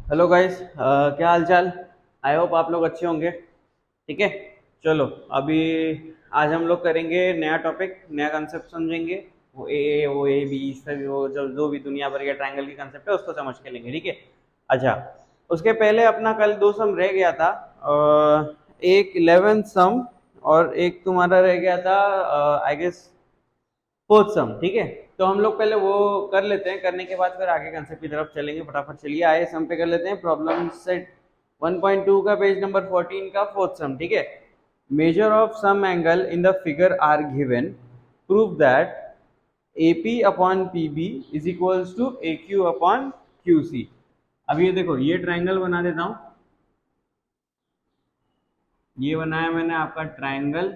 Hello guys, क्या हाल चाल। I hope आप लोग अच्छे होंगे। ठीक है, चलो अभी आज हम लोग करेंगे नया टॉपिक, नया कंसेप्ट समझेंगे। वो ए बी सभी वो जो भी दुनिया भर के ट्रायंगल की कंसेप्ट है उसको समझ के लेंगे। ठीक है। अच्छा, उसके पहले अपना कल दो सम रह गया था। एक 11th सम और एक तुम्हारा रह गया था आई गेस फोर्थ सम। ठीक है, तो हम लोग पहले वो कर लेते हैं, करने के बाद फिर आगे कंसेप्ट की तरफ चलेंगे। फटाफट चलिए आए सम पे कर लेते हैं। प्रॉब्लम सेट 1.2 का पेज नंबर 14 का फोर्थ सम। ठीक है। Measure of some angle in the figure are given, prove that AP upon PB is equals to AQ upon QC। अब ये देखो, ये ट्राइंगल बना देता हूं। ये बनाया मैंने आपका ट्राइंगल,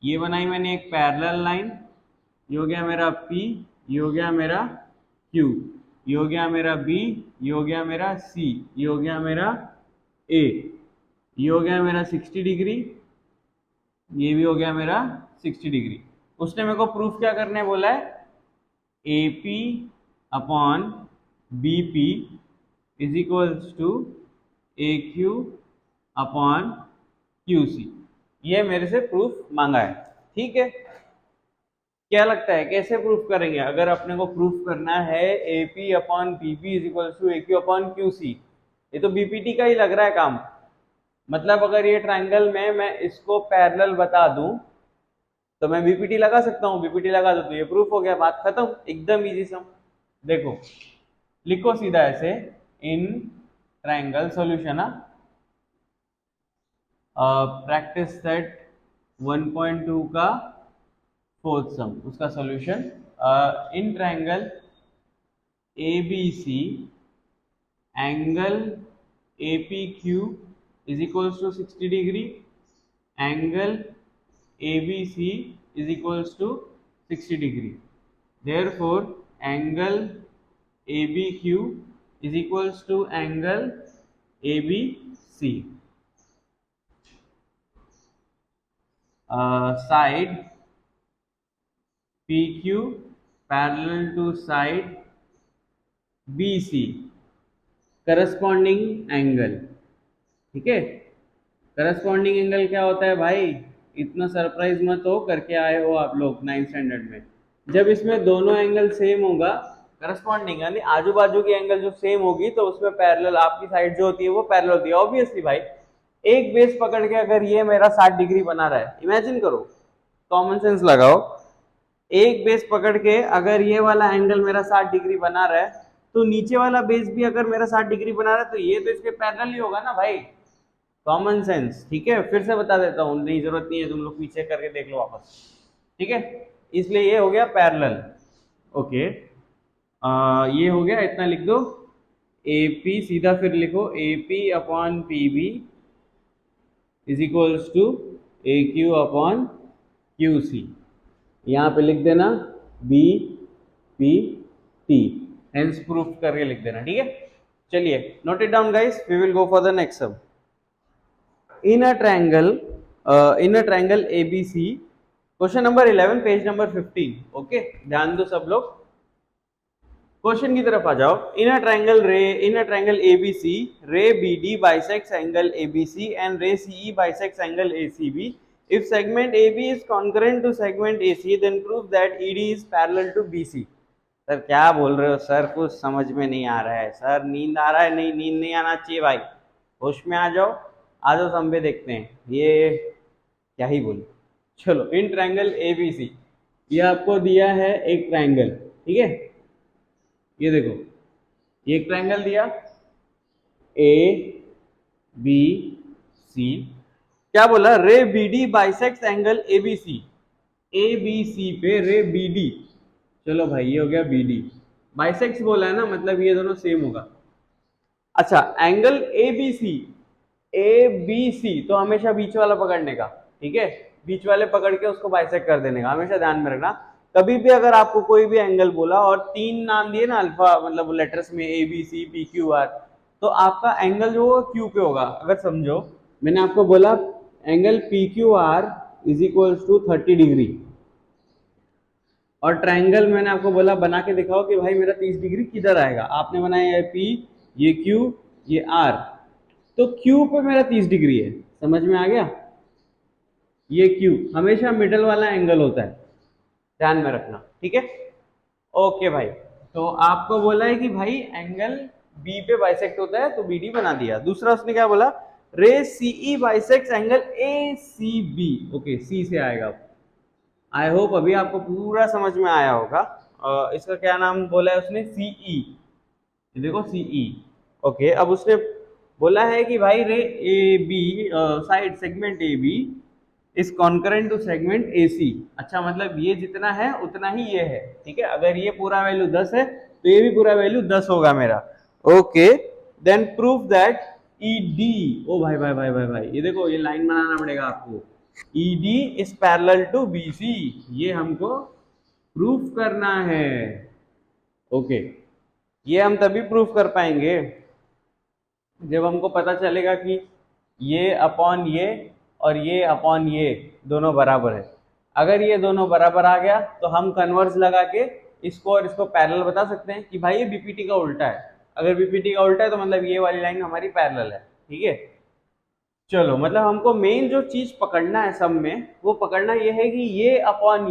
ये बनाई मैंने एक पैरेलल लाइन। ये हो गया मेरा P, ये हो गया मेरा Q, ये हो गया मेरा B, ये हो गया मेरा C, ये हो गया मेरा A, ये हो गया मेरा 60 डिग्री, ये भी हो गया मेरा 60 डिग्री। उसने मेरे को प्रूफ क्या करने बोला है? AP upon BP is equals to AQ upon QC। ये मेरे से प्रूफ मांगा है। ठीक है, क्या लगता है कैसे प्रूफ करेंगे? अगर अपने को प्रूफ करना है AP upon PP is equal to AQ upon QC, ये तो बीपीटी का ही लग रहा है काम। मतलब अगर ये ट्राइंगल में मैं इसको पैरेलल बता दूं तो मैं बीपीटी लगा सकता हूं। बीपीटी लगा दो तो ये प्रूफ हो गया, बात खत्म। एकदम इजी सम। देखो, लिखो सीधा ऐसे, in triangle solution. Practice set 1.2 का फोर्थ सम, उसका solution. In triangle ABC angle APQ is equals to 60 degree, angle ABC is equals to 60 degree. Therefore, angle ABQ is equals to angle ABC. Side PQ parallel to side BC, corresponding angle. ठीक है, corresponding angle क्या होता है भाई? इतना surprise मत हो, करके आए हो आप लोग 9th स्टैंडर्ड में। जब इसमें दोनों एंगल सेम होगा, करस्पॉन्डिंग यानी आजू बाजू की एंगल जो सेम होगी, तो उसमें पैरेलल आपकी साइड जो होती है वो पैरेलल होती है। ऑब्वियसली भाई, एक बेस पकड़ के अगर ये मेरा 60 डिग्री बना रहा है, इमेजिन करो, कॉमन सेंस लगाओ। एक बेस पकड़ के अगर ये वाला एंगल मेरा 60 डिग्री बना रहा है, तो नीचे वाला बेस भी अगर मेरा 60 डिग्री बना रहा है, तो ये तो इसके पैरेलल ही होगा ना भाई। Common sense. ठीक है, फिर से बता देता हूँ, नहीं जरूरत नहीं है, तुम लोग पीछे करके देख लो वापस। ठीक है, इसलिए ये हो गया पैरेलल। ओके, ये हो गया, इतना लिख दो। AP सीधा फिर लिखो, AP upon PB is equals to AQ upon QC। यहाँ पे लिख देना BPT, हेंस प्रूफ करके लिख देना। ठीक है, चलिए note it down guys, we will go for the next sum. in a triangle ABC, question number 11 page number 15। Okay, ध्यान दो सब लोग, क्वेश्चन की तरफ आ जाओ। In a triangle ABC, ray BD bisects angle ABC and ray CE bisects angle ACB. If segment AB is concurrent to segment AC, then prove that ED is parallel to BC. Sir क्या बोल रहे हो sir? कुछ समझ में नहीं आ रहा है सर। नींद आ रहा है? नहीं, नींद नहीं आना चाहिए भाई, होश में आ जाओ। आ जाओ सम पे देखते हैं, ये क्या ही बोले। चलो, इन ट्रायंगल ABC, ये आपको दिया है एक ट्रायंगल। ठीक है, ये देखो, ये एक ट्रायंगल दिया ABC। क्या बोला? रे BD bisects angle ABC। ABC पे रे BD, चलो भाई ये हो गया BD, बाइसेक्ट्स बोला है ना, मतलब ये दोनों सेम होगा। अच्छा, एंगल ABC तो हमेशा बीच वाला पकड़ने का। ठीक है, बीच वाले पकड़ के उसको बाइसेक्ट कर देने का, हमेशा ध्यान में रखना। कभी भी अगर आपको कोई भी एंगल बोला और 3 नाम दिए ना अल्फा, मतलब लेटर्स में ABC PQR, तो आपका एंगल जो Q पे होगा। अगर समझो, मैंने आपको बोला angle PQR is equals to 30 degree, और ट्रायंगल मैंने आपको बोला बना के दिखाओ कि भाई मेरा 30 डिग्री किधर आएगा। आपने बनाया है P, ये Q, ये R। तो Q पे मेरा 30 डिग्री है, समझ में आ गया। ये Q हमेशा मिडल वाला एंगल होता है, ध्यान में रखना, ठीक है। ओके भाई, तो आपको बोला है कि भाई एंगल बी पे बाइसेक्ट होता है, तो बीडी बना दिया। दूसरा उसने क्या बोला, ray CE bisect angle A C B. Okay, C से आएगा। आई होप अभी आपको पूरा समझ में आया होगा। इसका क्या नाम बोला है उसने, सीई। देखो सीई। ओके, अब उसने बोला है कि भाई ray A B side segment A B is concurrent to segment A C. अच्छा, मतलब ये जितना है उतना ही ये है, ठीक है। अगर ये पूरा वैल्यू 10 है तो ये भी पूरा वैल्यू 10 होगा मेरा। Okay, then proof that E D. ओ भाई भाई भाई भाई भाई, ये देखो, ये लाइन बनाना पड़ेगा आपको। E D is parallel to B C, ये हमको प्रूफ करना है। ओके, ये हम तभी प्रूफ कर पाएंगे जब हमको पता चलेगा कि ये अपॉन ये और ये अपॉन ये दोनों बराबर है। अगर ये दोनों बराबर आ गया तो हम कन्वर्स लगा के इसको और इसको पैरेलल बता सकते हैं कि भाई ये बीपीटी का उल्टा है। अगर बीपीटी का उल्टा है तो मतलब ये वाली लाइन हमारी पैरेलल है, ठीक है। चलो, मतलब हमको मेन जो चीज पकड़ना है सब में, वो पकड़ना ये है कि ये अपॉन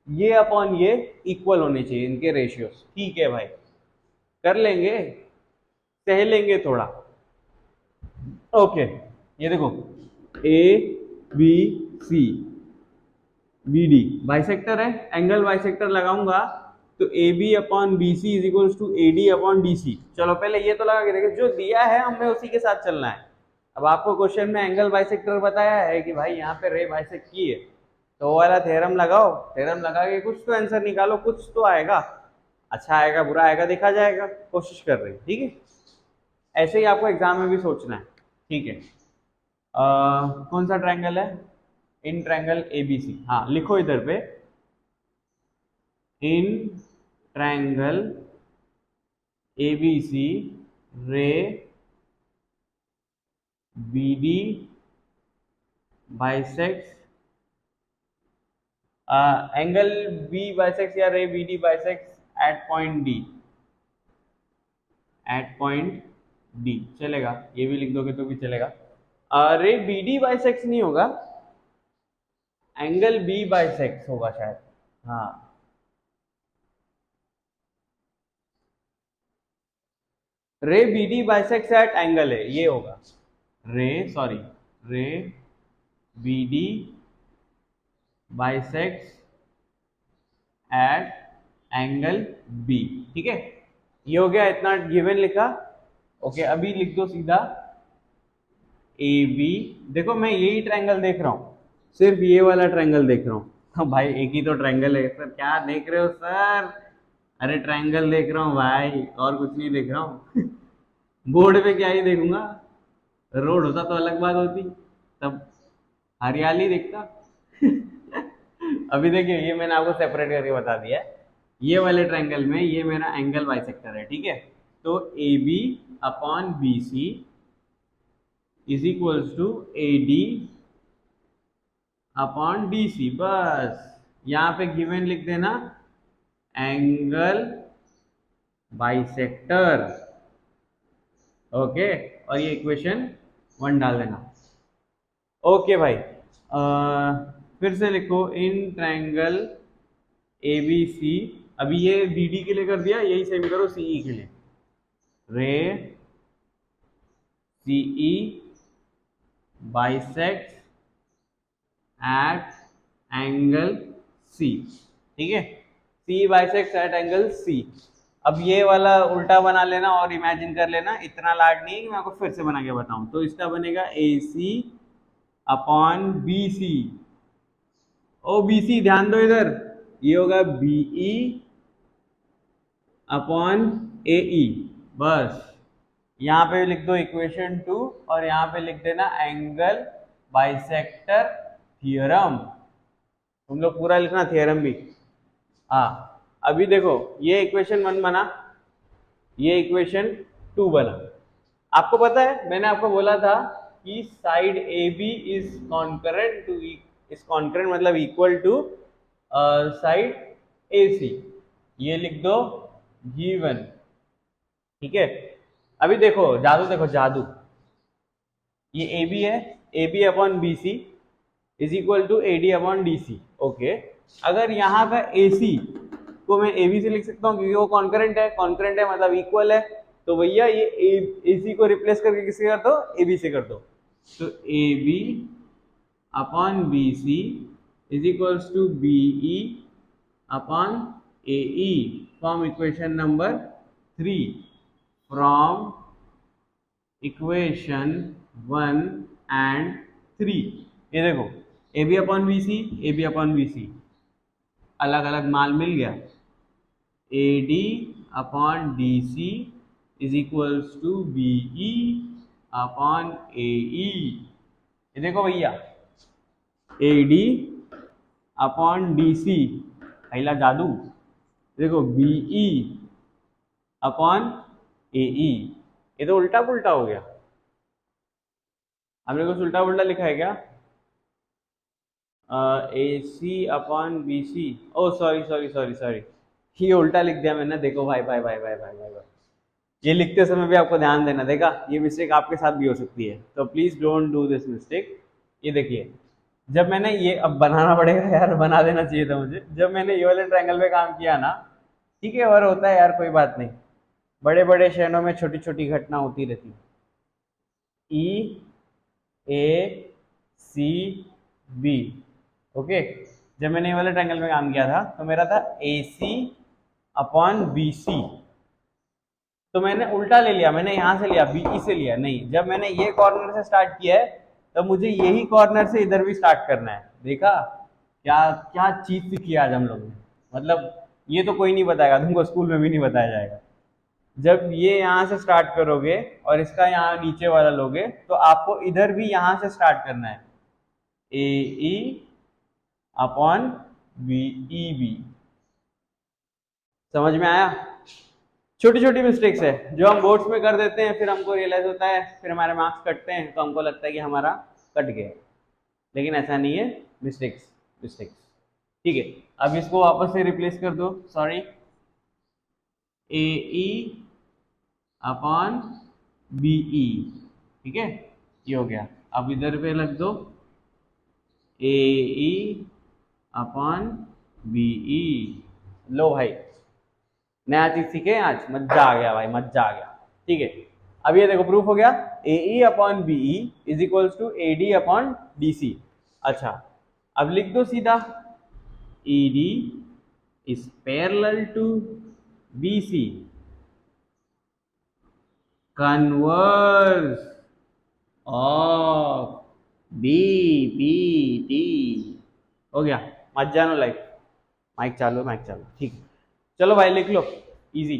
ये अपॉन ये इक्वल होने चाहिए, इनके रेशियोज। ठीक है भाई, कर लेंगे, सह लेंगे थोड़ा। ओके, ये देखो, A B C B D bisector है, एंगल बाइसेक्टर लगाऊंगा तो A B upon B C is equal to A D upon D C. चलो पहले ये तो लगा के देखें, जो दिया है हमें उसी के साथ चलना है। अब आपको क्वेश्चन में एंगल बाइसेक्टर बताया है कि भाई यहाँ पे रे बाइसेक्ट की है, तो वो वाला थ्योरम लगाओ, थ्योरम लगा के कुछ तो आंसर निकालो, कुछ तो आएगा। अच्छा आएगा बुरा आएगा देखा जाएगा, कोशिश कर रहे हैं, ठीक है। ऐसे ही आपको एग्जाम में भी सोचना है, ठीक है। कौन सा ट्रायंगल है, इन ट्रायंगल एबीसी। हाँ, लिखो इधर पे, in triangle ABC ray BD bisects angle B bisects या ray BD bisects at point D, at point D चलेगा, ये भी लिख दोगे तो भी चलेगा। रे बीडी बाइसेक्ट्स नहीं होगा, एंगल बी बाइसेक्ट्स होगा शायद। हाँ, रे बीडी बाइसेक्ट्स एट एंगल है, ये होगा ray BD bisects at angle B, ठीक है। ये हो गया, इतना गिवन लिखा। ओके, अभी लिख दो सीधा ए बी। देखो मैं यही ट्रायंगल देख रहा हूँ, सिर्फ ये वाला ट्रायंगल देख रहा हूँ। हाँ भाई, एक ही तो ट्रायंगल है सर, क्या देख रहे हो सर? अरे ट्रायंगल देख रहा हूँ भाई, और कुछ नहीं देख रहा हूँ। बोर्ड पे क्या ही देखूंगा, रोड होता तो अलग बात होती, तब हरियाली देखता। अभी देखिए, ये मैंने आपको सेपरेट करके बता दिया है। ये वाले ट्रायंगल में ये मेरा एंगल बाइसेक्टर है, ठीक है। तो A B upon B C is equals to A D upon D C. बस यहाँ पे गिवन लिख देना एंगल बाइसेक्टर। ओके, और ये इक्वेशन 1 डाल देना। ओके भाई, फिर से लिखो, इन ट्रायंगल ए बी सी, अभी ये बी डी के लिए कर दिया, यही सेम करो सीई के लिए, ray CE bisect at angle C, ठीक है। C bisect at angle C. अब ये वाला उल्टा बना लेना और इमेजिन कर लेना, इतना लाड नहीं है, मैं आपको फिर से बना के बताऊं। तो इसका बनेगा A C upon B C. O B C, ध्यान दो इधर, ये होगा बीई अपॉन ए ई। बस यहाँ पे लिख दो इक्वेशन 2 और यहाँ पे लिख देना एंगल बाइसेक्टर थियरम। तुम लोग पूरा लिखना थियरम भी। हाँ, अभी देखो, ये इक्वेशन 1 बना, ये इक्वेशन 2 बना। आपको पता है, मैंने आपको बोला था कि side A B is concurrent to, is concurrent मतलब equal to side A C. ये लिख दो गिवन, ठीक है। अभी देखो जादू, देखो जादू, ये ए बी है, A B upon B C is equal to A D upon D C. Okay, अगर यहाँ का ए सी को मैं ए बी से लिख सकता हूँ क्योंकि वो कॉन्करेंट है, कॉन्करेंट है मतलब इक्वल है, तो भैया ये ए सी को रिप्लेस करके किससे कर दो, ए बी से कर दो। तो A B upon B C is equals to B E upon A E from equation number 3, from equation 1 and 3। ये देखो A B upon B C, A B upon B C, अलग अलग मान मिल गया। A D upon D C is equals to B E upon A E. ये देखो भैया A D upon D C, पहला जादू, देखो B E upon A E. ये तो उल्टा पुल्टा हो गया, हमने कुछ उल्टा पुल्टा लिखा है क्या? ए सी अपॉन बी सी, ओ सॉरी सॉरी सॉरी सॉरी, ये उल्टा लिख दिया मैंने। देखो भाई भाई भाई भाई भाई भाई भाई, ये लिखते समय भी आपको ध्यान देना, देखा ये मिस्टेक आपके साथ भी हो सकती है, तो please don't do this mistake. ये देखिए जब मैंने ये, अब बनाना पड़ेगा यार, बना देना चाहिए था मुझे, जब मैंने ये वाले ट्रायंगल पे काम किया ना, ठीक है, और होता है यार, कोई बात नहीं, बड़े बड़े शहरों में छोटी छोटी घटना होती रहती है। ई ए सी बी, ओके, जब मैंने ये वाले ट्रायंगल में काम किया था तो मेरा था ए सी अपॉन बी सी, तो मैंने उल्टा ले लिया, मैंने यहाँ से लिया बीई से लिया, नहीं, जब मैंने ये कॉर्नर से स्टार्ट किया है तो मुझे यही कॉर्नर से इधर भी स्टार्ट करना है। देखा क्या क्या चीज सीखी आज हम लोग ने, मतलब ये तो कोई नहीं बताएगा तुमको, स्कूल में भी नहीं बताया जाएगा। जब ये यहाँ से स्टार्ट करोगे और इसका यहाँ नीचे वाला लोगे तो आपको इधर भी यहाँ से स्टार्ट करना है, A E upon B E B. समझ में आया? छोटी छोटी मिस्टेक्स है जो हम बोर्ड्स में कर देते हैं, फिर हमको रियलाइज होता है, फिर हमारे मार्क्स कटते हैं तो हमको लगता है कि हमारा कट गया, लेकिन ऐसा नहीं है, मिस्टेक्स मिस्टेक्स। ठीक है, अब इसको वापस से रिप्लेस कर दो, सॉरी, ए ई अपॉन बी ई, ठीक है, ये हो गया। अब इधर पे लग दो ए ई अपॉन बी ई। लो भाई नया चीज सीखे आज, मजा आ गया भाई, मजा आ गया। ठीक है, अब ये देखो प्रूफ हो गया, A E upon B E is equals to A D upon D C. अच्छा अब लिख दो सीधा, E D is parallel to B C, converse of B P T. हो गया, मत जानो लाइफ, माइक चालू, माइक चालू, ठीक है, चलो भाई लिख लो, इजी।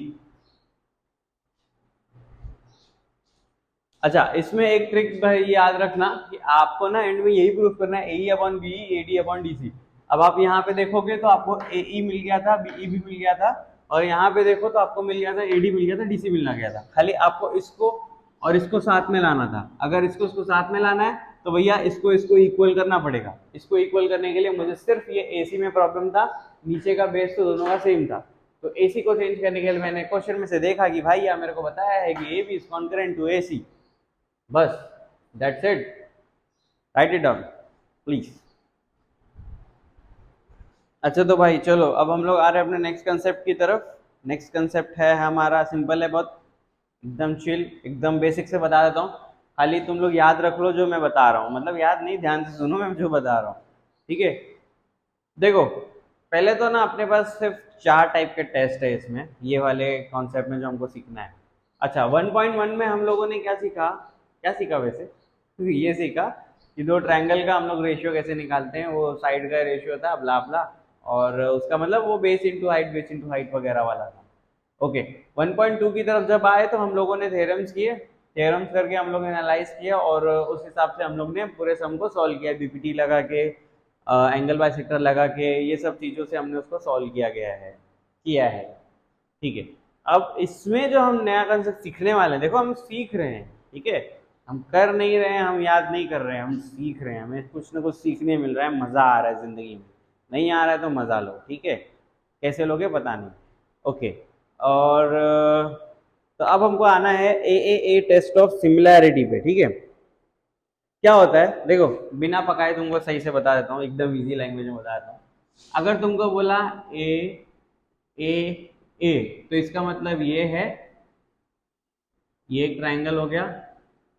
अच्छा इसमें एक ट्रिक भाई याद रखना कि आपको ना एंड में यही प्रूफ करना है, A upon B A D upon D C. अब आप यहाँ पे देखोगे तो आपको ए ई मिल गया था, बी ई भी मिल गया था, और यहाँ पे देखो तो आपको मिल गया था ए डी मिल गया था, डी सी मिलना गया था, खाली आपको इसको और इसको साथ में लाना था। अगर इसको साथ में लाना है तो भैया इसको इक्वल करना पड़ेगा। इसको इक्वल करने के लिए मुझे सिर्फ ये एसी में प्रॉब्लम था, नीचे का बेस तो दोनों का सेम था, तो एसी को चेंज करने के लिए मैंने क्वेश्चन में से देखा कि भाई यार मेरे को बताया है कि A B is concurrent to AC, बस that's it, write it down please. अच्छा तो भाई चलो अब हम लोग आ रहे हैं अपने नेक्स्ट कंसेप्ट की तरफ। नेक्स्ट कंसेप्ट है हमारा, सिंपल है बहुत, एकदम चिल, एकदम बेसिक से बता देता हूँ, खाली तुम लोग याद रख लो जो मैं बता रहा हूँ, मतलब याद नहीं, ध्यान से सुनो मैं जो बता रहा हूँ, ठीक है। देखो पहले तो ना अपने पास सिर्फ 4 टाइप के टेस्ट है इसमें, ये वाले कॉन्सेप्ट में जो हमको सीखना है। अच्छा 1.1 में हम लोगों ने क्या सीखा वैसे, क्योंकि ये सीखा कि 2 ट्रायंगल का हम लोग रेशियो कैसे निकालते हैं, वो साइड का रेशियो था ब्ला ब्ला, और उसका मतलब वो बेस इंटू हाइट वगैरह वाला था। ओके 1.2 की तरफ जब आए तो हम लोगों ने थ्योरम्स किए, थ्योरम्स करके हम लोग ने एनालाइज किया, और उस हिसाब से हम लोग ने पूरे सम को सॉल्व किया, बीपीटी लगा के, एंगल बाइसेक्टर लगा के, ये सब चीज़ों से हमने उसको सॉल्व किया है, ठीक है। अब इसमें जो हम नया कंसेप्ट सीखने वाले हैं, देखो हम सीख रहे हैं, ठीक है, हम कर नहीं रहे हैं, हम याद नहीं कर रहे हैं, हम सीख रहे हैं, हमें कुछ ना कुछ सीखने मिल रहा है, मज़ा आ रहा है ज़िंदगी में, नहीं आ रहा है तो मज़ा लो, ठीक है, कैसे लोगे पता नहीं। ओके और तो तो अब हमको आना है ए टेस्ट ऑफ सिमिलैरिटी पे, ठीक है। क्या होता है देखो, बिना पकाए तुमको सही से बता देता हूँ, एकदम इजी लैंग्वेज में बता देता हूँ। अगर तुमको बोला ए ए ए, तो इसका मतलब ये है, ये एक ट्राइंगल हो गया,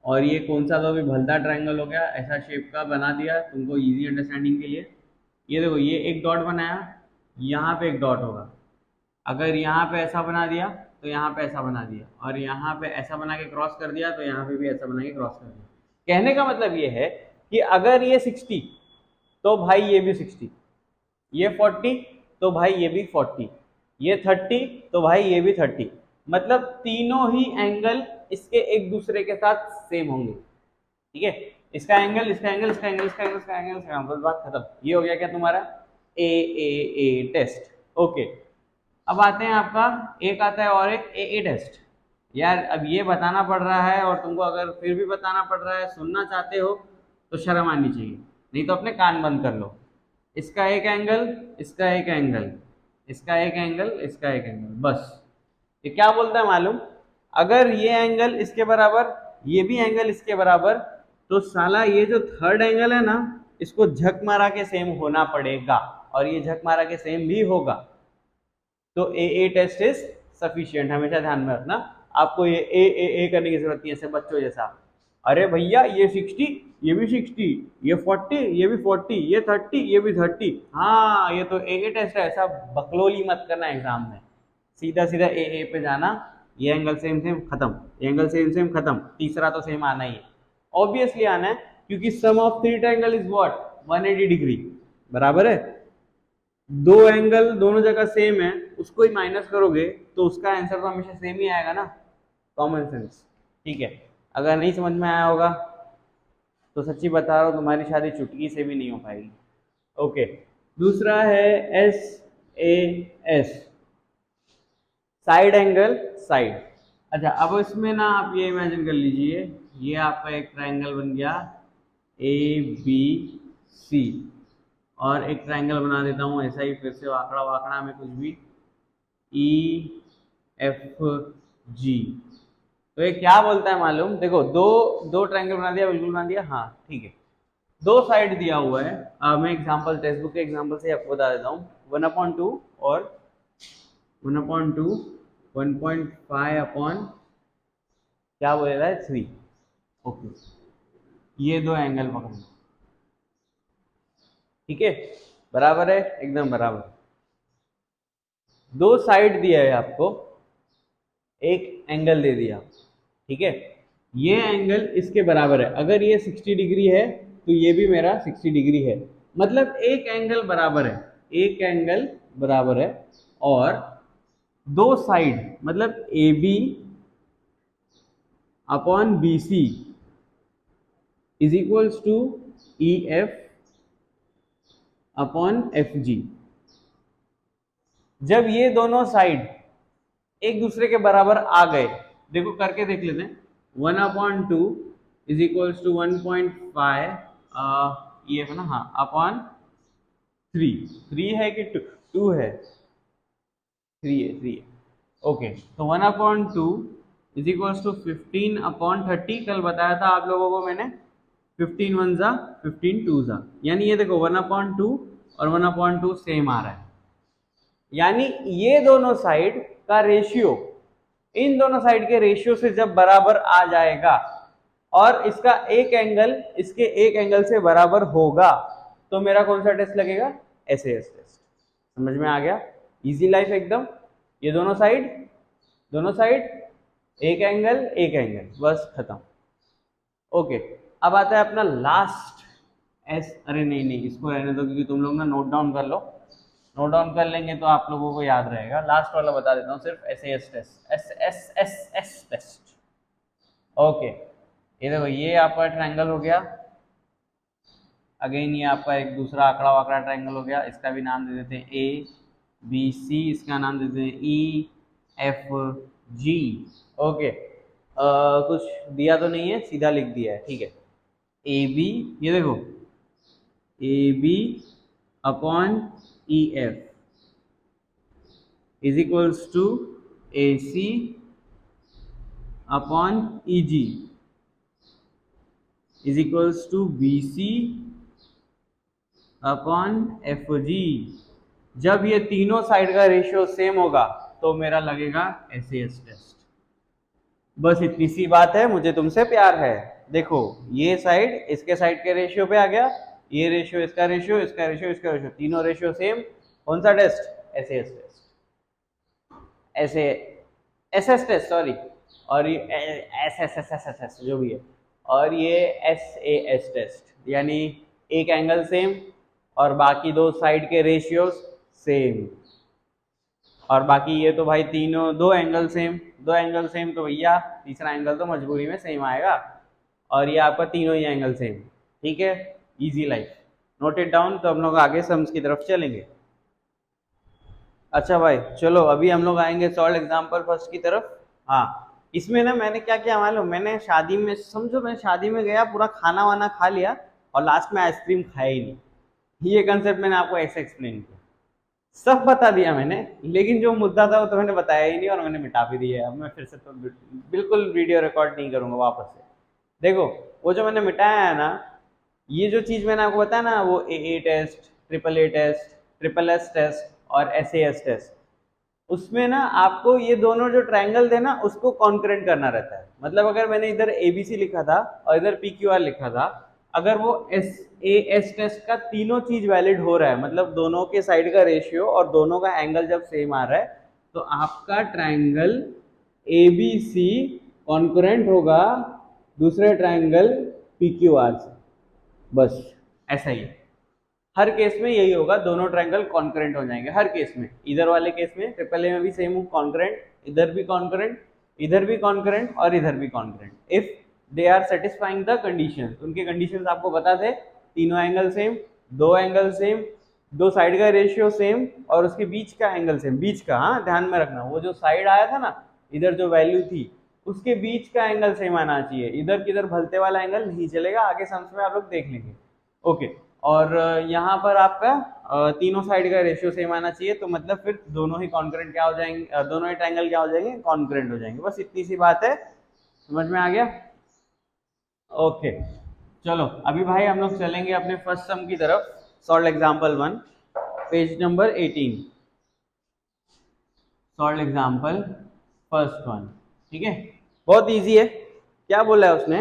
और ये कौन सा तो भी भलता ट्राइंगल हो गया, ऐसा शेप का बना दिया तुमको इजी अंडरस्टैंडिंग के लिए। ये देखो, ये एक डॉट बनाया, यहाँ पे एक डॉट होगा, अगर यहाँ पे ऐसा बना दिया तो यहाँ पे ऐसा बना दिया, और यहाँ पे ऐसा बना के क्रॉस कर दिया तो यहाँ पे भी ऐसा बना के क्रॉस कर दिया। कहने का मतलब ये है कि अगर ये 60 तो भाई ये भी 60, ये 40 तो भाई ये भी 40, ये 30 तो भाई ये भी 30, मतलब तीनों ही एंगल इसके एक दूसरे के साथ सेम होंगे, ठीक है। इसका एंगल, इसका एंगल, इसका एंगल, इसका एंगल, इसका एंगल, इसका एंगल, बात खत्म। ये हो गया क्या तुम्हारा ए टेस्ट। ओके, अब आते हैं आपका एक आता है और एक ए टेस्ट। यार अब ये बताना पड़ रहा है, और तुमको अगर फिर भी बताना पड़ रहा है, सुनना चाहते हो तो शर्म आनी चाहिए, नहीं तो अपने कान बंद कर लो। इसका एक एंगल, इसका एक एंगल, इसका एक एंगल, इसका एक एंगल, बस। ये क्या बोलता है मालूम, अगर ये एंगल इसके बराबर, ये भी एंगल इसके बराबर, तो साला ये जो थर्ड एंगल है ना, इसको झक मारा के सेम होना पड़ेगा, और ये झक मारा के सेम भी होगा। तो ए टेस्ट इज सफिशिएंट, हमेशा ध्यान में रखना। आपको ये ए करने की जरूरत नहीं है ऐसे बच्चों जैसा, अरे भैया ये 60, ये भी 60, ये 40, ये भी 40, ये 30, ये भी 30, हाँ ये तो ए टेस्ट है, ऐसा बकलोली मत करना एग्जाम में, सीधा सीधा ए पे जाना। ये एंगल सेम सेम खत्म, ये एंगल सेम सेम खत्म, तीसरा तो सेम आना ही है, ऑब्वियसली आना है, क्योंकि sum of three triangle is what 180 degree, बराबर है। दो एंगल दोनों जगह सेम है, उसको ही माइनस करोगे तो उसका आंसर तो हमेशा सेम ही आएगा ना, कॉमन सेंस, ठीक है। अगर नहीं समझ में आया होगा तो सच्ची बता रहा हूँ, तुम्हारी शादी चुटकी से भी नहीं हो पाएगी। ओके, दूसरा है SAS, साइड एंगल साइड। अच्छा, अब इसमें ना आप ये इमेजिन कर लीजिए, ये आपका एक ट्रायंगल बन गया ABC, और एक ट्रायंगल बना देता हूँ ऐसा ही, फिर से आंकड़ा वाकड़ा में कुछ भी, EFG। तो ये क्या बोलता है मालूम, देखो दो ट्रायंगल बना दिया, बिल्कुल बना दिया, हाँ ठीक है, दो साइड दिया हुआ है। मैं एग्जांपल, टेक्स्ट बुक के एग्जांपल से आपको बता देता हूँ, 1/2 और 1/2, 1.5 अपॉन क्या बोल रहा है 3। ओके, ये दो एंगल पकड़ना, ठीक है, बराबर है, एकदम बराबर। दो साइड दिया है आपको, एक एंगल दे दिया, ठीक है। ये एंगल इसके बराबर है, अगर ये 60 डिग्री है तो ये भी मेरा 60 डिग्री है, मतलब एक एंगल बराबर है, एक एंगल बराबर है, और दो साइड मतलब AB upon BC is equals to EF upon FG। जब ये दोनों साइड एक दूसरे के बराबर आ गए, देखो करके देख लेते हैं, 1/2 इज इक्वल्स टू 1.5, ये है ना, हाँ, अपॉन 3 है कि 2 है, 3 है। ओके, तो 1/2 इज इक्वल्स टू 15/30। कल बताया था आप लोगों को मैंने, 15 1 जा 15 2 जा, यानी ये देखो 1/2 और 1/2 सेम आ रहा है, यानी ये दोनों साइड का रेशियो, इन दोनों साइड के रेशियो से जब बराबर आ जाएगा, और इसका एक एंगल इसके एक एंगल से बराबर होगा, तो मेरा कौन सा टेस्ट लगेगा, SAS टेस्ट। समझ में आ गया, इजी लाइफ एकदम। ये दोनों साइड एक एंगल, बस खत्म। ओके, अब आता है अपना लास्ट अरे नहीं, इसको रहने दो, क्योंकि तुम लोग ना नोट डाउन कर लो, नोट डाउन कर लेंगे तो आप लोगों को याद रहेगा। लास्ट वाला बता देता हूँ सिर्फ, SAS test, SS test. Okay, ये देखो, ये आपका ट्रायंगल हो गया, अगेन ये आपका एक दूसरा आंकड़ा वाकड़ा ट्रायंगल हो गया, इसका भी नाम दे देते हैं ABC, इसका नाम दे देते हैं EFG। ओके, कुछ दिया तो नहीं है, सीधा लिख दिया है, ठीक है। AB, ये देखो AB upon EF is equals to AC upon EG is equals to BC upon FG। जब ये तीनों साइड का रेशियो सेम होगा तो मेरा लगेगा SAS टेस्ट। बस इतनी सी बात है, मुझे तुमसे प्यार है। देखो ये साइड इसके साइड के रेशियो पे आ गया, ये रेशियो इसका रेशियो, इसका रेशियो, इसका रेशियो, तीनों रेशियो सेम। कौन सा टेस्ट? SAS टेस्ट, ऐसे SS टेस्ट सॉरी, और ये SSSSS जो भी है, और ये SAS टेस्ट, यानी एक एंगल सेम और बाकी दो साइड के रेशियोज सेम। और बाकी ये तो भाई तीनों दो एंगल सेम, दो एंगल सेम तो भैया तीसरा एंगल तो मजबूरी में सेम आएगा। और ये आपका तीनों ही एंगल सेम। ठीक है, easy life, note it down. तो हम लोग आगे सम्स की तरफ चलेंगे। अच्छा भाई चलो अभी हम लोग आएंगे सॉल्व एग्जाम्पल फर्स्ट की तरफ। हाँ, इसमें ना मैंने क्या किया मालूम, मैंने शादी में, समझो मैं शादी में गया, पूरा खाना वाना खा लिया और लास्ट में आइसक्रीम खाया ही नहीं। ये कंसेप्ट मैंने आपको ऐसे एक्सप्लेन किया, सब बता दिया मैंने, लेकिन जो मुद्दा था वो तो मैंने बताया ही नहीं और मैंने मिटा भी दिया है। अब मैं फिर से तो बिल्कुल वीडियो रिकॉर्ड नहीं करूंगा वापस से। देखो वो जो मैंने मिटाया है ना, ये जो चीज़ मैंने आपको बताया ना, वो AA test, AAA test, SSS test और SAS टेस्ट, उसमें ना आपको ये दोनों जो ट्रायंगल थे ना उसको कॉन्करेंट करना रहता है। मतलब अगर मैंने इधर ABC लिखा था और इधर PQR लिखा था, अगर वो SAS टेस्ट का तीनों चीज वैलिड हो रहा है, मतलब दोनों के साइड का रेशियो और दोनों का एंगल जब सेम आ रहा है, तो आपका ट्रायंगल ABC कॉन्करेंट होगा दूसरे ट्रायंगल PQR से। बस ऐसा ही है, हर केस में यही होगा, दोनों ट्रायंगल कॉन्करेंट हो जाएंगे हर केस में। इधर वाले केस में AAA में भी सेम कॉन्करेंट, इधर भी कॉन्करेंट, इधर भी कॉन्करेंट और इधर भी concurrent, if they are satisfying the conditions. उनके कंडीशंस आपको बता थे, तीनों एंगल सेम, दो एंगल सेम, दो साइड का रेशियो सेम और उसके बीच का एंगल सेम। बीच का, हाँ ध्यान में रखना, वो जो साइड आया था ना, इधर जो वैल्यू थी उसके बीच का एंगल सेम आना चाहिए, इधर किधर भलते वाला एंगल नहीं चलेगा। आगे सम्स में आप लोग देख लेंगे। ओके, और यहाँ पर आपका तीनों साइड का रेशियो सेम आना चाहिए, तो मतलब फिर दोनों ही कॉन्करेंट क्या हो जाएंगे, दोनों ही ट्रायंगल क्या हो जाएंगे, कॉन्करेंट हो जाएंगे। बस इतनी सी बात है, समझ में आ गया? ओके चलो अभी भाई हम लोग चलेंगे अपने फर्स्ट सम की तरफ। Solve example 1, page number 18, solve example first 1। ठीक है, बहुत इजी है। क्या बोला है उसने,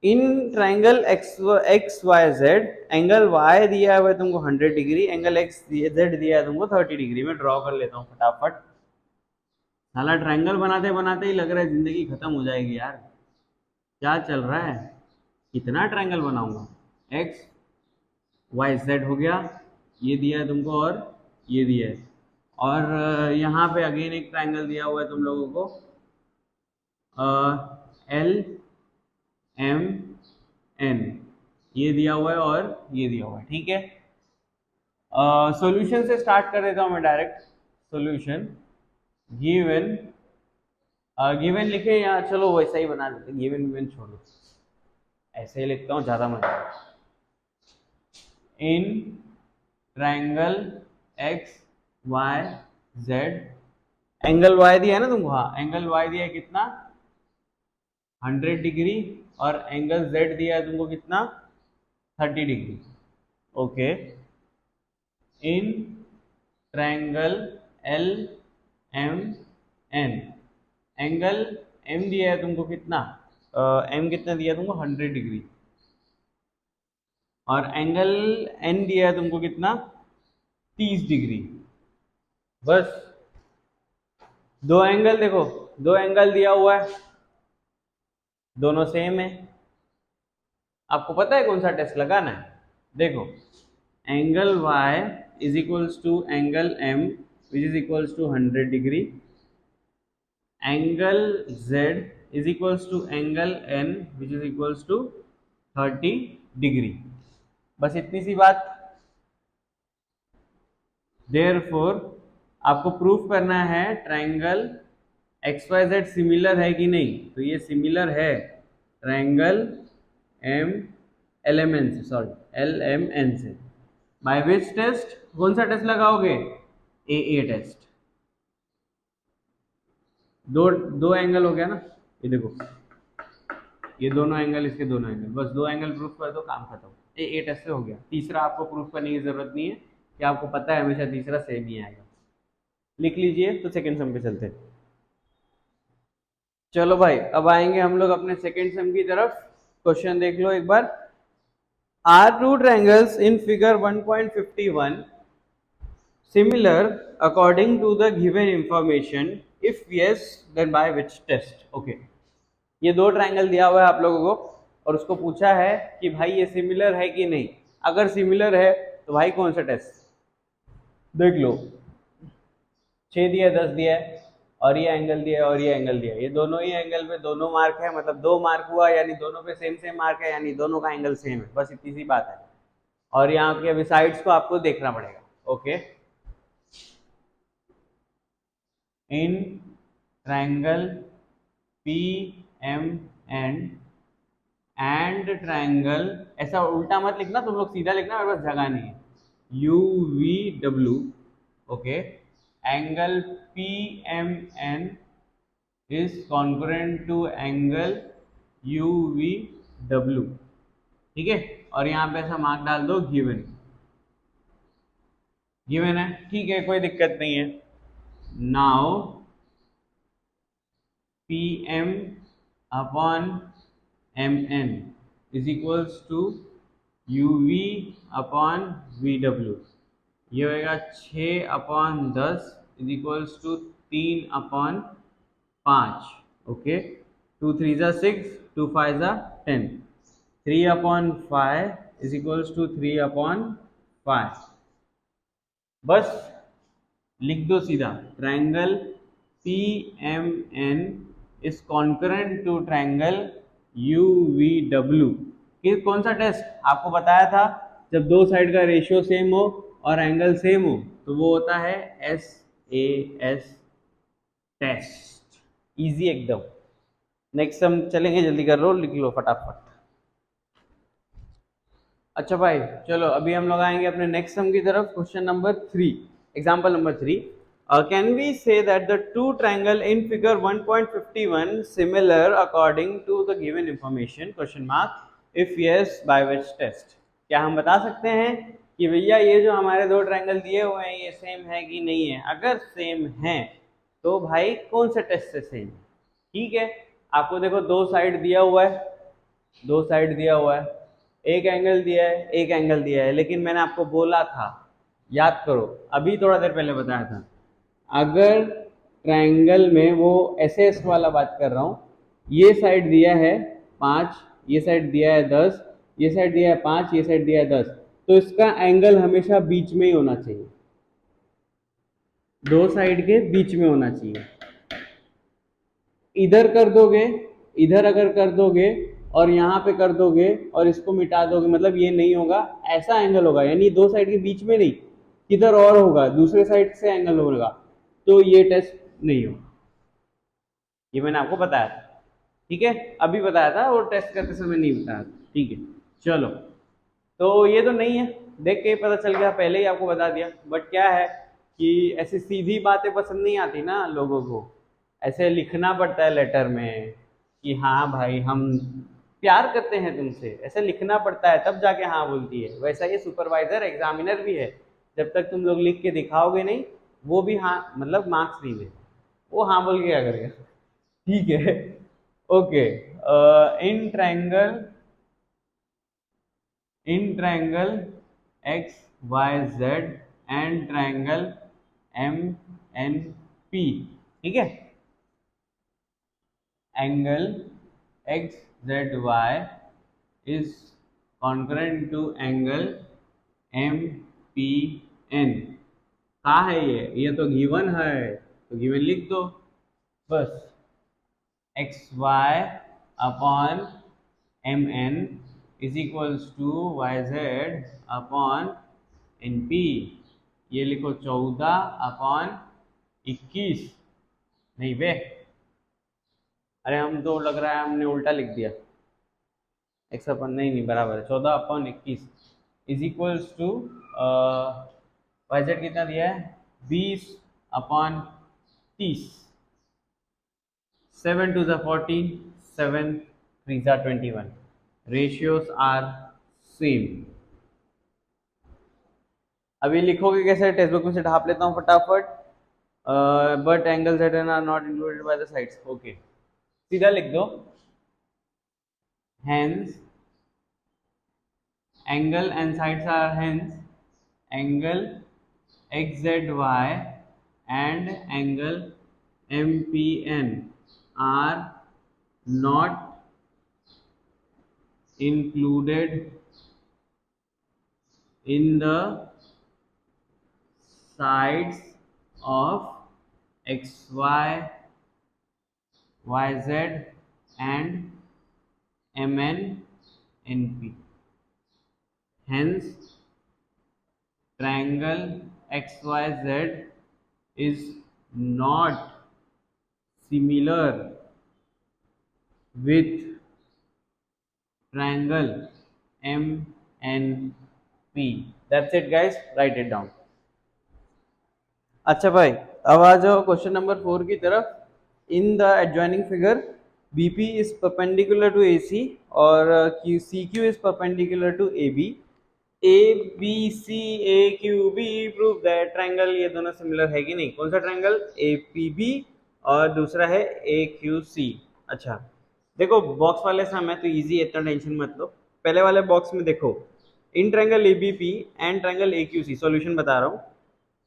in triangle X Y Z, angle Y दिया है तुमको 100 डिग्री, एंगल एक्स जेड दिया है तुमको 30 डिग्री। में ड्रॉ कर लेता हूँ फटाफट। साला ट्राइंगल बनाते बनाते ही लग रहा है जिंदगी खत्म हो जाएगी यार, क्या चल रहा है, कितना ट्राइंगल बनाऊंगा। एक्स वाई जेड हो गया, ये दिया है तुमको और ये दिया है, और यहाँ पे अगेन एक ट्राइंगल दिया हुआ है तुम लोगों को, एल एम एन, ये दिया हुआ है और ये दिया हुआ है। ठीक है, सॉल्यूशन से स्टार्ट कर देता हूँ मैं डायरेक्ट। सॉल्यूशन गिवन, गिवन लिखे या चलो वैसा ही बना देते, गिवन गिवन छोड़ो, ऐसे ही लिखता हूँ ज्यादा मजा। In triangle X Y Z, angle Y दिया है ना तुमको, हाँ एंगल वाई दिया है कितना 100 डिग्री, और एंगल जेड दिया है तुमको कितना 30 डिग्री। Okay, in triangle L M N, angle M दिया है तुमको कितना, एम कितना दिया है तुमको 100 डिग्री, और एंगल एन दिया है तुमको कितना 30 डिग्री। बस दो एंगल देखो, दो एंगल दिया हुआ है, दोनों सेम है। आपको पता है कौन सा टेस्ट लगाना है? देखो, angle y is equals to angle m which is equals to 100 degree, angle z is equals to angle n which is equals to 30 degree. बस इतनी सी बात। देयरफॉर आपको प्रूफ करना है ट्रायंगल XYZ सिमिलर है कि नहीं, तो ये सिमिलर है ट्रायंगल LMN से, सॉरी LMN से। बाय विच टेस्ट, कौन सा टेस्ट लगाओगे? AA test. दो एंगल हो गया ना, ये देखो, ये दोनों एंगल, इसके दोनों एंगल, बस 2 एंगल प्रूफ कर दो, काम खत्म। ये 8 ऐसे हो गया। तीसरा आपको प्रूफ करने की जरूरत नहीं है, कि आपको पता है हमेशा तीसरा सेम ही आएगा। लिख लीजिए। तो सेकंड सम पे चलते हैं। चलो भाई, अब आएंगे हम लोग अपने सेकंड सम की तरफ। क्वेश्चन देख लो एक बार। Are two triangles in figure 1.51 similar according to the given information? If yes, then by which test? Okay, ये दो ट्रायंगल दिया हुआ है आप लोगों को, और उसको पूछा है कि भाई ये सिमिलर है कि नहीं। अगर सिमिलर है तो भाई कौन सा टेस्ट? देख लो, 6 दिया है, 10 दिया है, और ये एंगल दिया है और ये एंगल दिया है। ये दोनों ही एंगल पे दोनों मार्क है, मतलब 2 मार्क हुआ, यानी दोनों पे सेम सेम मार्क है, यानी दोनों का एंगल सेम है। बस इतनी सी बात है। और यहाँ के अभी साइड्स को आपको देखना पड़ेगा। Okay, in triangle PMN and triangle, ऐसा उल्टा मत लिखना, तुम लोग सीधा लिखना, मेरे पास जगह नहीं है। UVW, okay, angle PMN is congruent to angle UVW, ठीक है। और यहाँ पे ऐसा मार्क डाल दो, गिवन। गिवन है, ठीक है, कोई दिक्कत नहीं है। Now PM upon MN is equals to UV upon VW। ये होगा 6 upon 10 is equals to 3 upon 5। Okay, 2 3 जा 6, 2 5 जा 10, 3 upon 5 is equals to 3 upon 5। बस लिख दो सीधा, triangle PMN is concurrent to triangle UVW। कि कौन सा टेस्ट आपको बताया था? जब दो साइड का रेशियो सेम हो और एंगल सेम हो तो वो होता है SAS टेस्ट। इजी एकदम। नेक्स्ट हम चलेंगे, जल्दी कर लो, लिख लो फटाफट। अच्छा भाई, चलो अभी हम लोग आएंगे अपने नेक्स्ट सम की तरफ। Question number 3, example number 3। Can we say that the two triangle in figure 1.51 similar according to the given information? Question mark. If yes, by which test? क्या हम बता सकते हैं कि भैया ये जो हमारे दो ट्रायंगल दिए हुए हैं ये सेम है कि नहीं है? अगर सेम है तो भाई कौन से टेस्ट से सेम? ठीक है, आपको देखो दो साइड दिया हुआ है, दो साइड दिया हुआ है, एक एंगल दिया है, एक एंगल दिया है, लेकिन मैंने आपको बोला था, याद करो, अभी थोड़ा देर पहले बताया था, अगर ट्रायंगल में वो SS वाला बात कर रहा हूँ, ये साइड दिया है 5, ये साइड दिया है 10, ये साइड दिया है 5, ये साइड दिया है 10, तो इसका एंगल हमेशा बीच में ही होना चाहिए, दो साइड के बीच में होना चाहिए। इधर कर दोगे, इधर अगर कर दोगे और यहाँ पे कर दोगे और इसको मिटा दोगे, मतलब ये नहीं होगा, ऐसा एंगल होगा, यानी दो साइड के बीच में नहीं, किधर और होगा, दूसरे साइड से एंगल होगा, तो ये टेस्ट नहीं होगा। ये मैंने आपको बताया था, ठीक है, अभी बताया था, और टेस्ट करते समय नहीं बताया था, ठीक है। चलो, तो ये तो नहीं है, देख के पता चल गया, पहले ही आपको बता दिया। बट क्या है कि ऐसी सीधी बातें पसंद नहीं आती ना लोगों को, ऐसे लिखना पड़ता है लेटर में कि हाँ भाई हम प्यार करते हैं तुमसे, ऐसे लिखना पड़ता है तब जाके हाँ बोलती है। वैसा ये सुपरवाइजर एग्जामिनर भी है, जब तक तुम लोग लिख के दिखाओगे नहीं वो भी हाँ, मतलब मार्क्स नहीं देगा, वो हाँ बोल के क्या करेगा, ठीक है। Okay, in triangle XYZ and triangle MNP, ठीक है, angle XZY is concurrent to angle MPN। कहाँ है ये तो गिवन है, तो गिवन लिख दो बस, XY upon MN is equals to YZ upon NP। ये लिखो 14 अपॉन 21, नहीं बे, अरे हम तो लग रहा है हमने उल्टा लिख दिया, x अपन नहीं बराबर है 14 upon 21 is equals to YZ कितना दिया है 20 अपॉन 30। 7 2 14, 7 3 21. Ratios are same. अभी लिखोगे कैसे, टेक्स्ट बुक में से ढाप लेता हूँ फटाफट. But angles at N are not included by the sides. Okay, सीधा लिख दो. hence angle and sides are hence angle xzy and angle mpn are not included in the sides of xy, yz and mn np. Hence triangle xyz is not similar with triangle MNP. That's it guys, write it down. अच्छा भाई, अब आ जाओ question number 4 की तरफ. In the adjoining figure BP is perpendicular to AC और CQ is perpendicular to AB. ABCAQB prove that triangle, ये दोनों similar है कि नहीं. कौन सा ट्रायंगल? APB और दूसरा है AQC. अच्छा देखो, बॉक्स वाले समय तो इजी है, इतना टेंशन मत लो. पहले वाले बॉक्स में देखो, in triangle ABP and triangle AQC, solution बता रहा हूँ.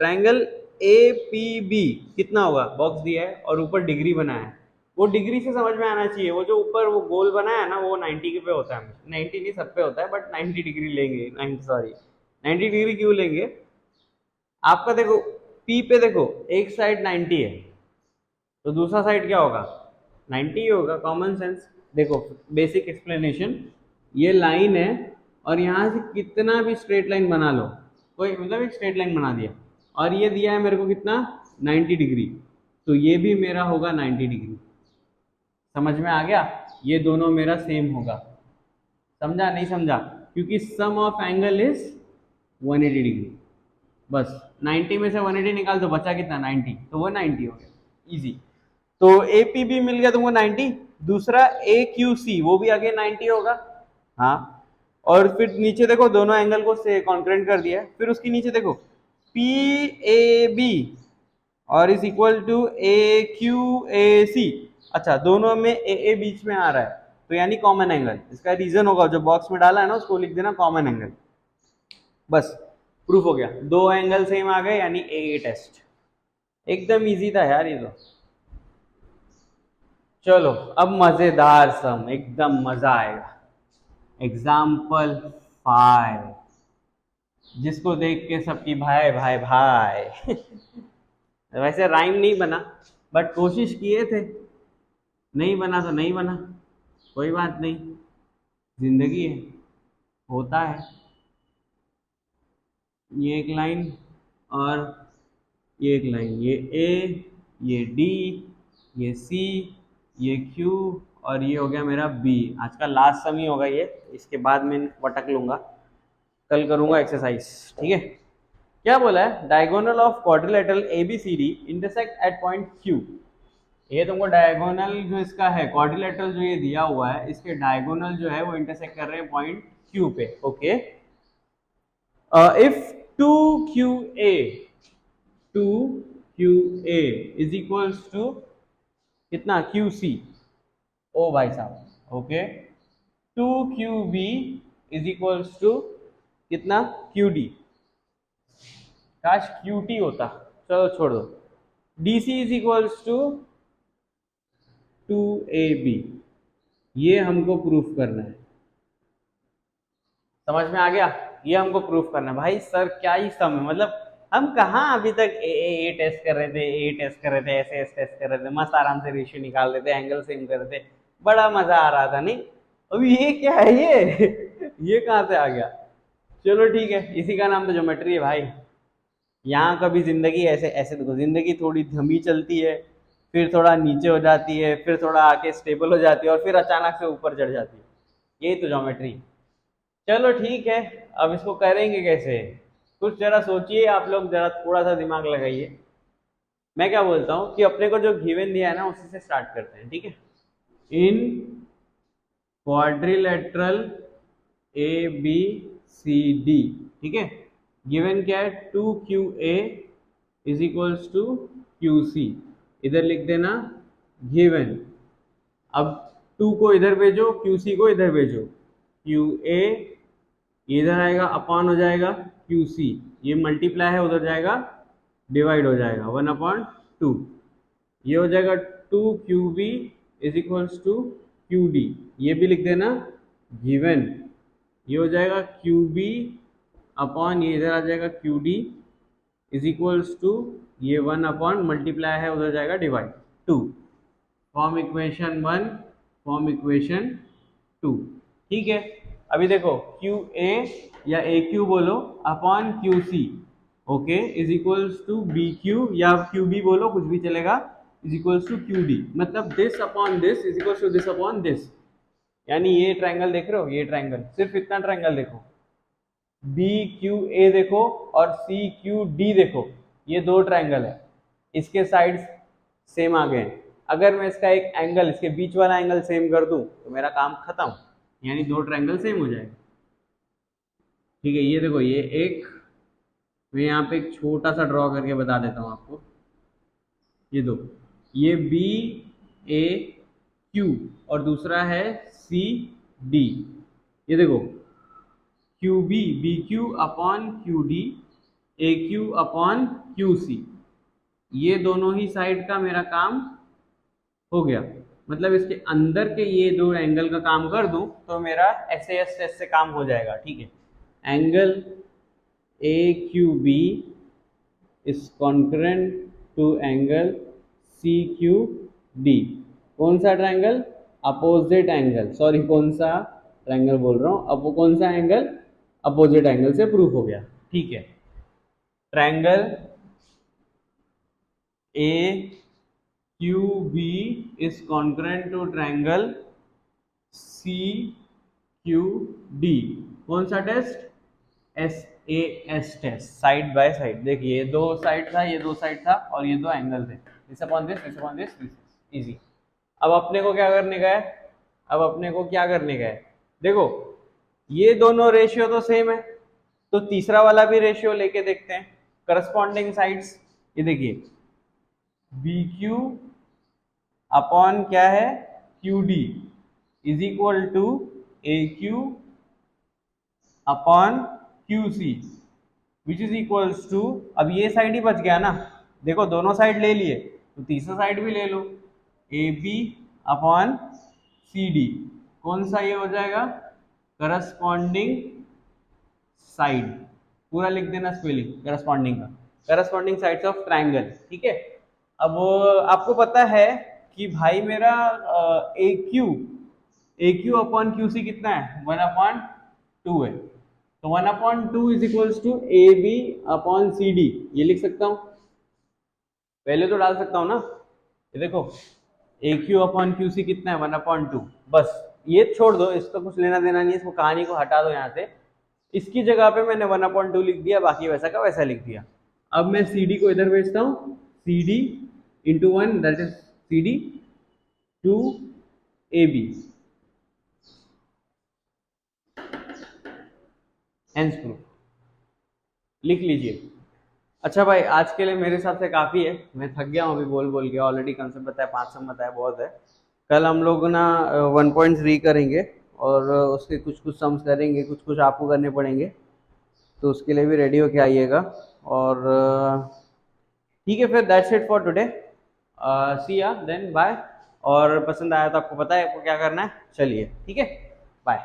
ट्रायंगल APB कितना होगा, बॉक्स दिया है और ऊपर डिग्री बनाया है. वो डिग्री से समझ में आना चाहिए. वो जो ऊपर वो गोल बना है ना, वो 90 के पे होता है. 90 नहीं, सब पे होता है, बट 90 डिग्री लेंगे. 90 डिग्री क्यों लेंगे? आपका देखो P पे देखो, एक साइड 90 है तो दूसरा साइड क्या होगा? 90 ही होगा. Common sense. देखो बेसिक एक्सप्लेनेशन, ये लाइन है और यहाँ से कितना भी स्ट्रेट लाइन बना लो, कोई मतलब एक स्ट्रेट लाइन बना दिया और ये दिया है मेरे को कितना, 90 डिग्री, तो ये भी मेरा होगा 90 डिग्री. समझ में आ गया? ये दोनों मेरा सेम होगा. समझा नहीं समझा? क्योंकि sum of angle is 180 degree. बस 90 में से 180 निकाल दो, बचा कितना, 90, तो वो 90 हो गया. इजी. तो APB मिल गया तुमको 90. दूसरा AQC, वो भी आगे 90 होगा. हाँ, और फिर नीचे देखो, दोनों एंगल को से कॉन्करेंट कर दिया. फिर उसके नीचे देखो PAB और इज इक्वल टू AQAC. अच्छा, दोनों में AA बीच में आ रहा है, तो यानी कॉमन एंगल. इसका रीजन होगा, जो बॉक्स में डाला है ना उसको लिख देना कॉमन एंगल. बस प्रूफ हो गया. दो एंगल सेम आ गए, यानी AA टेस्ट. एकदम इजी था यार ये तो. चलो अब मजेदार सम, एकदम मजा आएगा. एग्जाम्पल 5, जिसको देख के सबकी भाई भाई भाई वैसे राइम नहीं बना, बट कोशिश किए थे. नहीं बना तो नहीं बना, कोई बात नहीं, जिंदगी है, होता है. ये एक लाइन और ये एक लाइन, ये A, ये D, ये C, ये Q और ये हो गया मेरा B. आज का लास्ट सम ही होगा ये, इसके बाद मैं वटक लूंगा, कल करूंगा एक्सरसाइज. ठीक है. क्या बोला है? Diagonal of quadrilateral ABCD intersect at point Q. ये तुमको डायगोनल जो इसका है, क्वाड्रिलेटरल जो ये दिया हुआ है, इसके डायगोनल जो है वो इंटरसेक्ट कर रहे हैं पॉइंट Q पे. Okay. If 2QA is equals to कितना, QC. ओ भाई साहब. Okay. 2QB is equals to कितना, QD. काश QT होता, चलो छोड़ दो. DC is equals to 2AB. ये हमको प्रूफ करना है. समझ में आ गया? ये हमको प्रूफ करना है. भाई सर क्या ही सम है, मतलब हम कहाँ अभी तक ए टेस्ट कर रहे थे, ए टेस्ट कर रहे थे, ऐसे टेस्ट कर रहे थे, मस्त आराम से रेशियो निकाल रहे थे, एंगल सेम कर रहे थे, बड़ा मजा आ रहा था. नहीं, अभी ये क्या है ये कहाँ से आ गया? चलो ठीक है, इसी का नाम तो ज्योमेट्री है भाई. यहाँ कभी जिंदगी ऐसे ऐसे देखो, जिंदगी थोड़ी धमी चलती है, फिर थोड़ा नीचे हो जाती है, फिर थोड़ा आके स्टेबल हो जाती है और फिर अचानक से ऊपर चढ़ जाती है. यही तो ज्योमेट्री. चलो ठीक है, अब इसको करेंगे कैसे, कुछ जरा सोचिए आप लोग, जरा थोड़ा सा दिमाग लगाइए. मैं क्या बोलता हूँ कि अपने को जो गिवन दिया है ना उसी से स्टार्ट करते हैं, ठीक है। In quadrilateral A B C D, ठीक है, गिवन क्या है 2QA is equals to QC, इधर लिख देना गिवन। अब 2 को इधर भेजो, QC को इधर भेजो, QA इधर आएगा अपॉन हो जाएगा QC, ये मल्टीप्लाई है उधर जाएगा डिवाइड हो जाएगा 1/2, ये हो जाएगा 2QB is equals to QD, ये भी लिख देना गिवन, ये हो जाएगा QB अपॉन ये इधर आ जाएगा QD इज इक्वल्स टू ये 1 अपॉन मल्टीप्लाई है उधर जाएगा divide 2, form equation 1, form equation 2, ठीक है। अभी देखो QA या AQ बोलो upon QC, okay, is equals to BQ या QB बोलो, कुछ भी चलेगा, इज इक्वल्स टू QD, मतलब this upon this is equals to this upon this. यानी ये ट्रायंगल देख रहे हो, ये ट्रायंगल, सिर्फ इतना ट्रायंगल देखो, BQA देखो और CQD देखो, ये दो ट्रायंगल है, इसके साइड्स सेम आ गए। अगर मैं इसका एक एंगल, इसके बीच वाला एंगल सेम कर दूं तो मेरा काम खत्म, यानी दो ट्रायंगल सेम हो जाएगा, ठीक है। ये देखो, ये एक, मैं यहाँ पे एक छोटा सा ड्रॉ करके बता देता हूँ आपको, ये दो, ये BAQ और दूसरा है CD, ये देखो QB BQ upon QD AQ upon QC, ये दोनों ही साइड का मेरा काम हो गया, मतलब इसके अंदर के ये दो एंगल का काम कर दूं तो मेरा SAS टेस्ट से काम हो जाएगा, ठीक है। Angle AQB is concurrent to angle CQD, कौन सा ट्रायंगल, अपोजिट एंगल, सॉरी कौन सा ट्रायंगल बोल रहा हूँ, अब वो कौन सा एंगल, अपोजिट एंगल से प्रूफ हो गया, ठीक है। Triangle AQB is concurrent to triangle CQD, कौन सा test, SAS test, side by side. देखिए ये दो साइड था, ये दो साइड था और ये दो एंगल थे, this upon this, this upon this, easy. अब अपने को क्या करने का है, अब अपने को क्या करने का है, देखो ये दोनों रेशियो तो सेम है, तो तीसरा वाला भी रेशियो लेके देखते हैं, करस्पॉन्डिंग साइड्स। ये देखिए BQ अपॉन क्या है QD is equal to AQ upon QC which is equals to, अब ये साइड ही बच गया ना, देखो दोनों साइड ले लिए तो तीसरा साइड भी ले लो, AB अपॉन CD, कौन सा ये हो जाएगा, करस्पॉन्डिंग साइड, पूरा लिख देना स्पेलिंग करस्पॉन्डिंग का, करस्पॉन्डिंग साइड्स ऑफ ट्रायंगल, ठीक है। अब आपको पता है कि भाई मेरा AQ अपॉन QC कितना है, 1/2 है, तो 1/2 is equals to AB upon CD, ये लिख सकता हूँ, पहले तो डाल सकता हूँ ना, ये देखो AQ अपॉन QC कितना है 1/2, बस ये छोड़ दो, इसका कुछ लेना देना नहीं है, इसको कहानी को हटा दो यहाँ से, इसकी जगह पे मैंने 1/2 लिख दिया, बाकी वैसा का वैसा लिख दिया। अब मैं CD को इधर भेजता हूँ, CD into 1 that is CD to AB, hence proof, लिख लीजिए। अच्छा भाई आज के लिए मेरे हिसाब से काफ़ी है, मैं थक गया हूँ अभी बोल बोल के, ऑलरेडी कंसेप्ट बताया, 5 सम बताया, बहुत है। कल हम लोग ना 1.3 करेंगे और उसके कुछ कुछ सम्स करेंगे, कुछ कुछ आपको करने पड़ेंगे, तो उसके लिए भी रेडी होके आइएगा। और ठीक है फिर, दैट्स इट फॉर टुडे, सी या देन बाय। और पसंद आया तो आपको पता है आपको क्या करना है, चलिए ठीक है, बाय।